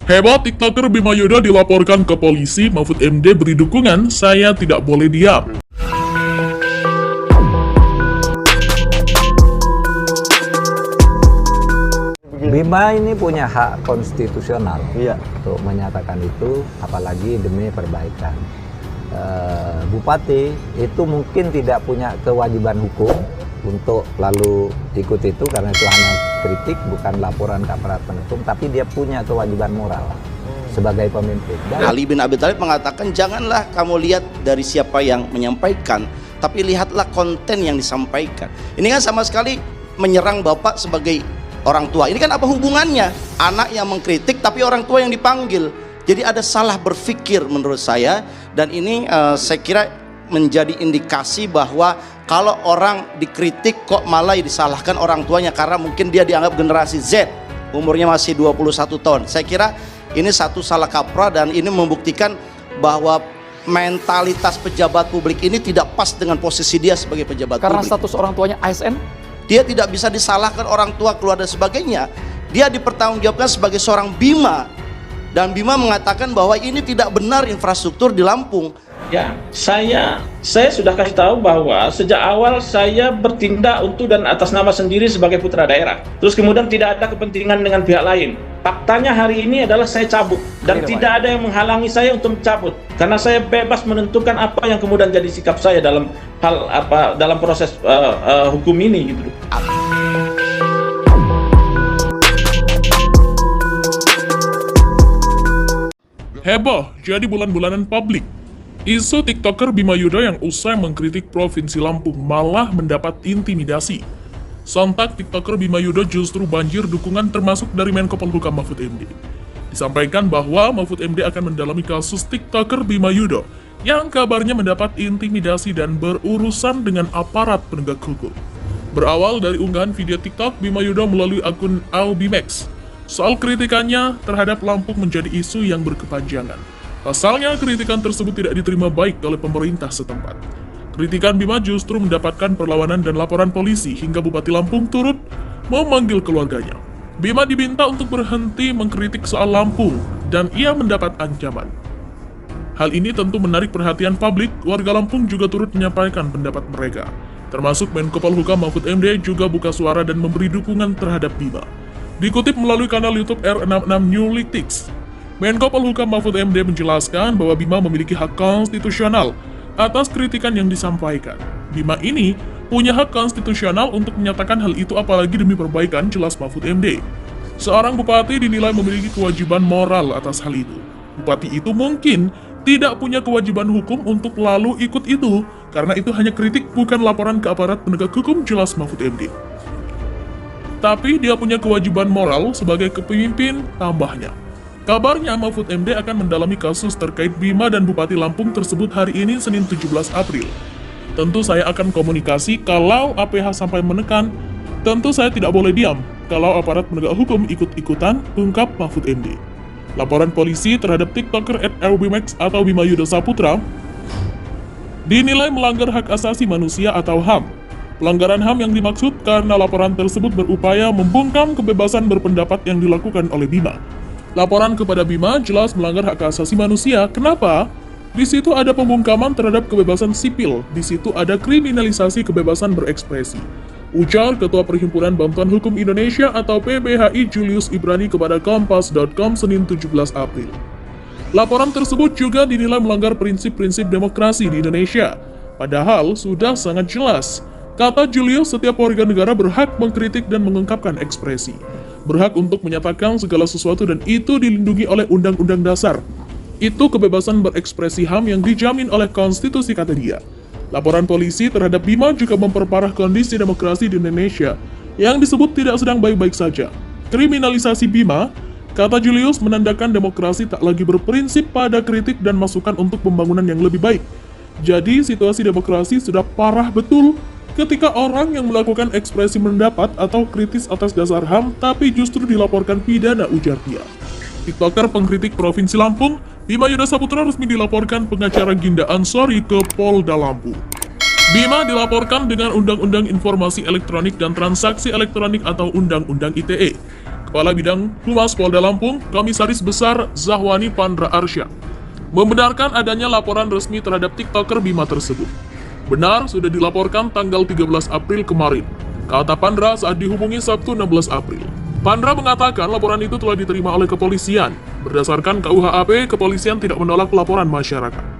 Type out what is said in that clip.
Heboh TikToker Bima Yudha dilaporkan ke polisi, Mahfud MD beri dukungan, saya tidak boleh diam. Bima ini punya hak konstitusional Iya. untuk menyatakan itu, apalagi demi perbaikan. Bupati itu mungkin tidak punya kewajiban hukum untuk lalu ikut itu karena itu hanya kritik, bukan laporan ke aparat penegak hukum, tapi dia punya kewajiban moral sebagai pemimpin. Ali bin Abi Thalib mengatakan, janganlah kamu lihat dari siapa yang menyampaikan, tapi lihatlah konten yang disampaikan. Ini kan sama sekali menyerang Bapak sebagai orang tua. Ini kan apa hubungannya? Anak yang mengkritik tapi orang tua yang dipanggil. Jadi ada salah berpikir menurut saya, dan ini saya kira menjadi indikasi bahwa kalau orang dikritik kok malah disalahkan orang tuanya karena mungkin dia dianggap generasi Z, umurnya masih 21 tahun. Saya kira ini satu salah kaprah, dan ini membuktikan bahwa mentalitas pejabat publik ini tidak pas dengan posisi dia sebagai pejabat Karena publik. status orang tuanya ASN? Dia tidak bisa disalahkan orang tua, keluarga dan sebagainya. Dia dipertanggungjawabkan sebagai seorang Bima, dan Bima mengatakan bahwa ini tidak benar infrastruktur di Lampung. Ya, saya sudah kasih tahu bahwa sejak awal saya bertindak untuk dan atas nama sendiri sebagai putra daerah. Terus kemudian tidak ada kepentingan dengan pihak lain. Faktanya hari ini adalah saya cabut, dan tidak ada yang menghalangi saya untuk mencabut, karena saya bebas menentukan apa yang kemudian jadi sikap saya dalam hal apa, dalam proses hukum ini gitu. Heboh jadi bulan-bulanan publik. Isu TikToker Bima Yudha yang usai mengkritik Provinsi Lampung malah mendapat intimidasi. Sontak TikToker Bima Yudha justru banjir dukungan termasuk dari Menko Polhukam Mahfud MD. Disampaikan bahwa Mahfud MD akan mendalami kasus TikToker Bima Yudha yang kabarnya mendapat intimidasi dan berurusan dengan aparat penegak hukum. Berawal dari unggahan video TikTok Bima Yudha melalui akun Aubimax. Soal kritikannya terhadap Lampung menjadi isu yang berkepanjangan. Pasalnya, kritikan tersebut tidak diterima baik oleh pemerintah setempat. Kritikan Bima justru mendapatkan perlawanan dan laporan polisi hingga Bupati Lampung turut memanggil keluarganya. Bima diminta untuk berhenti mengkritik soal Lampung dan ia mendapat ancaman. Hal ini tentu menarik perhatian publik, warga Lampung juga turut menyampaikan pendapat mereka. Termasuk Menko Polhukam Mahfud MD juga buka suara dan memberi dukungan terhadap Bima. Dikutip melalui kanal YouTube R66 Newlytics, Menko Polhukam Mahfud MD menjelaskan bahwa Bima memiliki hak konstitusional atas kritikan yang disampaikan. Bima ini punya hak konstitusional untuk menyatakan hal itu apalagi demi perbaikan, jelas Mahfud MD. Seorang bupati dinilai memiliki kewajiban moral atas hal itu. Bupati itu mungkin tidak punya kewajiban hukum untuk lalu ikut itu, karena itu hanya kritik bukan laporan ke aparat penegak hukum, jelas Mahfud MD. Tapi dia punya kewajiban moral sebagai kepemimpin, tambahnya. Kabarnya Mahfud MD akan mendalami kasus terkait Bima dan Bupati Lampung tersebut hari ini Senin 17 April. Tentu saya akan komunikasi kalau APH sampai menekan, tentu saya tidak boleh diam kalau aparat penegak hukum ikut-ikutan, ungkap Mahfud MD. Laporan polisi terhadap TikToker @Aubimax atau Bima Yudha Saputra dinilai melanggar hak asasi manusia atau HAM. Pelanggaran HAM yang dimaksud karena laporan tersebut berupaya membungkam kebebasan berpendapat yang dilakukan oleh Bima. Laporan kepada Bima jelas melanggar hak asasi manusia. Kenapa? Di situ ada pembungkaman terhadap kebebasan sipil, di situ ada kriminalisasi kebebasan berekspresi. Ujar Ketua Perhimpunan Bantuan Hukum Indonesia atau PBHI Julius Ibrani kepada Kompas.com Senin 17 April. Laporan tersebut juga dinilai melanggar prinsip-prinsip demokrasi di Indonesia. Padahal sudah sangat jelas. Kata Julius, setiap warga negara berhak mengkritik dan mengungkapkan ekspresi. Berhak untuk menyatakan segala sesuatu dan itu dilindungi oleh Undang-Undang Dasar. Itu kebebasan berekspresi HAM yang dijamin oleh konstitusi, kata dia. Laporan polisi terhadap Bima juga memperparah kondisi demokrasi di Indonesia yang disebut tidak sedang baik-baik saja. Kriminalisasi Bima, kata Julius, menandakan demokrasi tak lagi berprinsip pada kritik dan masukan untuk pembangunan yang lebih baik. Jadi situasi demokrasi sudah parah betul ketika orang yang melakukan ekspresi pendapat atau kritis atas dasar HAM tapi justru dilaporkan pidana, ujar dia. TikToker pengkritik Provinsi Lampung, Bima Yudha Saputra resmi dilaporkan pengacara Ginda Ansori ke Polda Lampung. Bima dilaporkan dengan Undang-Undang Informasi Elektronik dan Transaksi Elektronik atau Undang-Undang ITE. Kepala Bidang Humas Polda Lampung, Komisaris Besar Zahwani Pandra Arsyad, membenarkan adanya laporan resmi terhadap TikToker Bima tersebut. Benar, sudah dilaporkan tanggal 13 April kemarin, kata Pandra saat dihubungi Sabtu 16 April. Pandra mengatakan laporan itu telah diterima oleh kepolisian. Berdasarkan KUHP, kepolisian tidak menolak laporan masyarakat.